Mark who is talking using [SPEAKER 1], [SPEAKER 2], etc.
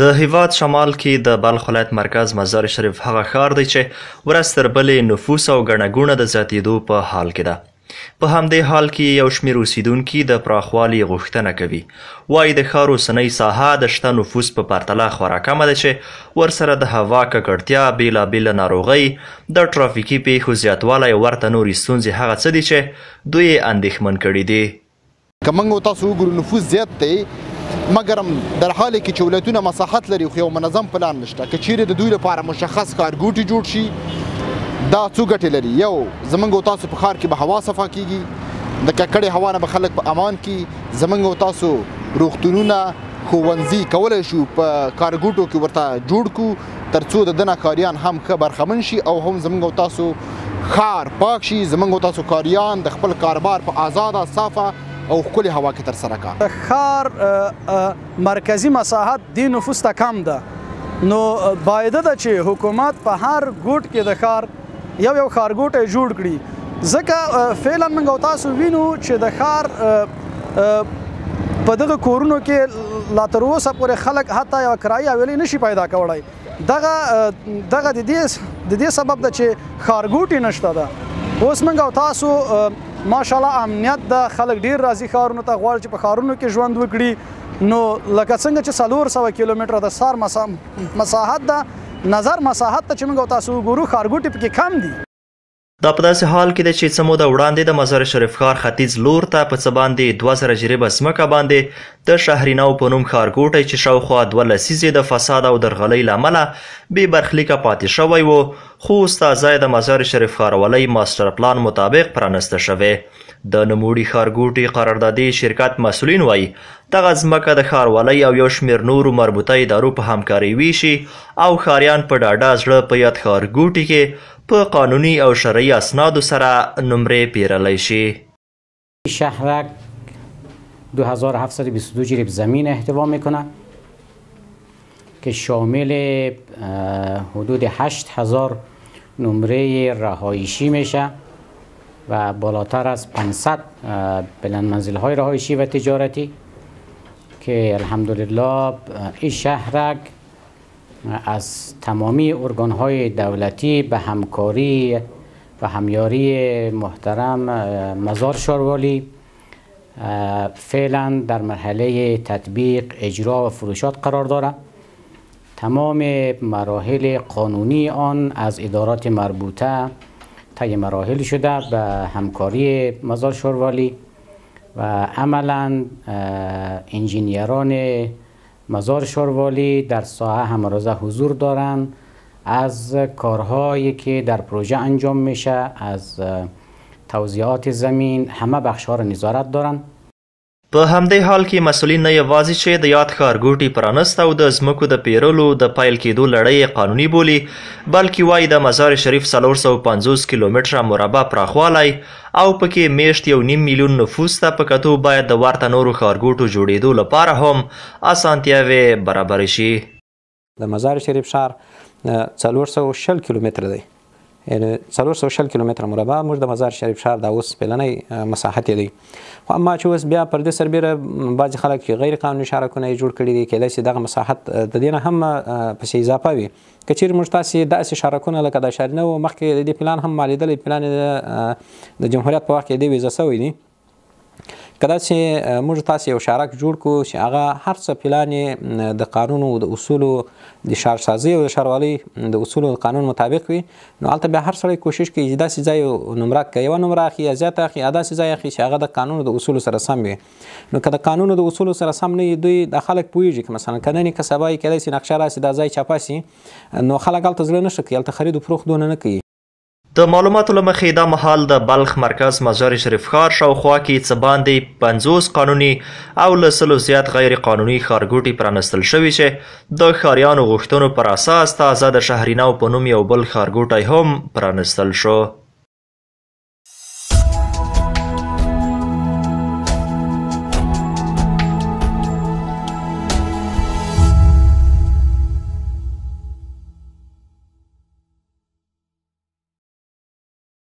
[SPEAKER 1] د هیواد شمال کې د بلخ ولایت مرکز مزار شریف هغه ښار دی چې ورځ تر بلې نفوس او ګڼه ګوڼه د زیاتېدو په حال کې ده. په همدې حال کې یو شمېر اوسیدونکي د پراخوالي غوښتنه کوي. وایي د ښار اوسنۍ ساحه د شته نفوس په پرتله خورا کمه ده چې ورسره د هوا ککړتیا، بېلابېله ناروغۍ، د ټرافیکي پیښو زیاتوالی او ورته نورې ستونزې هغه څه دي چې دوی یې اندېښمن کړي دي.
[SPEAKER 2] که موږ تاسو وګورو نفوس زیات دی، مګر در حال کې چې ولایتونه مساحت لري خو یو منظم پلان نشته. که چیرې د دوی لپاره مشخص ښارګوټي جوړ شي دا څو ګټې لري. یو، زموږ او تاسو په ښار کې به هوا صفا کیږي، د ککړې هوا نه به خلک په امان کې. زموږ او تاسو روغتونونه، ښوونځي کولی شو په کارګوټو کې ورته جوړ کړو تر څو د دنه کاریان هم ښه برخمن شي او هم زموږ او تاسو ښار پاک شي. زموږ او تاسو کاریان د خپل کاروبار په آزاده، صافه او ښکلې هوا کې ترسره کړه.
[SPEAKER 3] ښار مرکزي مساحت دې نفوس ته کم ده، نو باید ده چې حکومت په هر ګوټ کې د ښار یو ښارګوټی جوړ کړي، ځکه فعلا موږ او تاسو وینو چې د ښار په دغه کورونو کې لا تر اوسه پورې خلک حتی یوه کرایي حویلۍ نشي پیدا کولی. دغه د دې سبب ده چې ښارګوټي نشته ده. اوس موږ او تاسو ماشاءالله امنیت ده، خلک ډیر راځي ښارونو ته، غواړي چې په ښارونو کې ژوند وکړي. نو لکه څنګه چې 400 کیلومتره د ښار مساحت ده، نظر مساحت ته چې موږ او تاسو وګورو ښارګوټي پکې کم دي.
[SPEAKER 1] دا په داسې حال کې ده چې څه موده وړاندې د مزار شریف ښار ختیځ لور ته په څه باندې 2000 جریبه ځمکه باندې د شهرینو په نوم ښارګوټی چې شاوخوا 2 لسیزې د فساد او درغلۍ له امله بې برخلیکه پاتې شوی و، خو اوس تازه د مزار شریف ښاروالۍ ماسټر پلان مطابق پرانسته شوی. د نوموړي ښارګوټي قراردادي شرکت مسؤلین وایي دغه ځمکه د ښاروالۍ او یو شمېر نورو مربوطه ادارو په همکارۍ ویشي او ښاریان په ډاډه زړه په یاد ښارګوټي کې په قانونی او شرعی اسنادو سره نمره پیرلی شي.
[SPEAKER 4] شهرک 2722 جریب زمین احتوا میکنه که شامل حدود 8000 نمره رهایشی میشه و بالاتر از 500 بلند منزل های رهایشی و تجارتی که الحمدلله این شهرک از تمامی ارگان های دولتی به همکاری و همیاری محترم مزار شاروالی فعلا در مرحله تطبیق، اجرا و فروشات قرار دارد. تمام مراحل قانونی آن از ادارات مربوطه طی مراحل شده به همکاری مزار شاروالی و عملا انجینیران مزار شاروالی در ساحه همروزه حضور دارند. از کارهایی که در پروژه انجام میشه، از توزیعات زمین، همه بخش‌ها را نظارت دارند.
[SPEAKER 1] په همدې حال کې مسؤلین نه یوازې چې د یاد ښارګوټي پرانست او د ځمکو د پیرلو د پیل کېدو لړۍ قانوني بولي، بلکې وایي د مزار شریف 450 کیلومتره مربع پراخوالی او پکې میشت 1.5 میلیون نفوس ته په کتو باید د ورته نورو ښارګوټو جوړېدو لپاره هم اسانتیاوې برابرې شي.
[SPEAKER 5] د مزار شریف ښار 460 کیلومتره دی، یعنی 460 کیلومتره مربع موږ د مزار شریف ښار د اوس پلنی مساحت دی. خو اما چې اوس بیا پر دې سربیره بعضې خلک چې غیر قانوني شارکونه یې جوړ کړي دي، کیدای شي دغه مساحت د دې نه هم پسې اضافه وي. که چیرې موږ تاسې داسې شارکونه لکه د اشارینه و مخکې د دې پلان هم معلېدلی، پلان د جمهوریت په وخت کې دې ویزه شوی دی. که داسې موږ تاسې یو شارک جوړ کړو چې هغه هر څه پلان یې د قانونو د اصولو د ښارسازۍ او د ښاروالۍ د اصولو د قانون مطابق وي، نو هلته بیا هر سړی کوشش کوي چې داسې ځای نمره که یوه نمره اخلي یا زیاته اخلي، داسې ځای اخلي چې هغه د قانونو د اصولو سره سم وي. نو که د قانونو د اصولو سره سم نه وي، دوی د خلک پوهېږي که مثلا که نن یې که سبا یې کیدای شي نقشه راسي دا ځای چاپه سي، نو خلک هلته زړه نه ښه کوي، هلته خرید و فروخت دونه نه کوي.
[SPEAKER 1] د معلوماتو له مخې دا مهال د بلخ مرکز مزار شریف ښار شاوخوا کې څه باندې 50 قانوني او له 100 زیات غیر قانوني ښارګوټي پرانستل شوي چې د ښاریانو غوښتنو پر اساس تازه د شهرینو په نوم یو بل ښارګوټی هم پرانستل شو.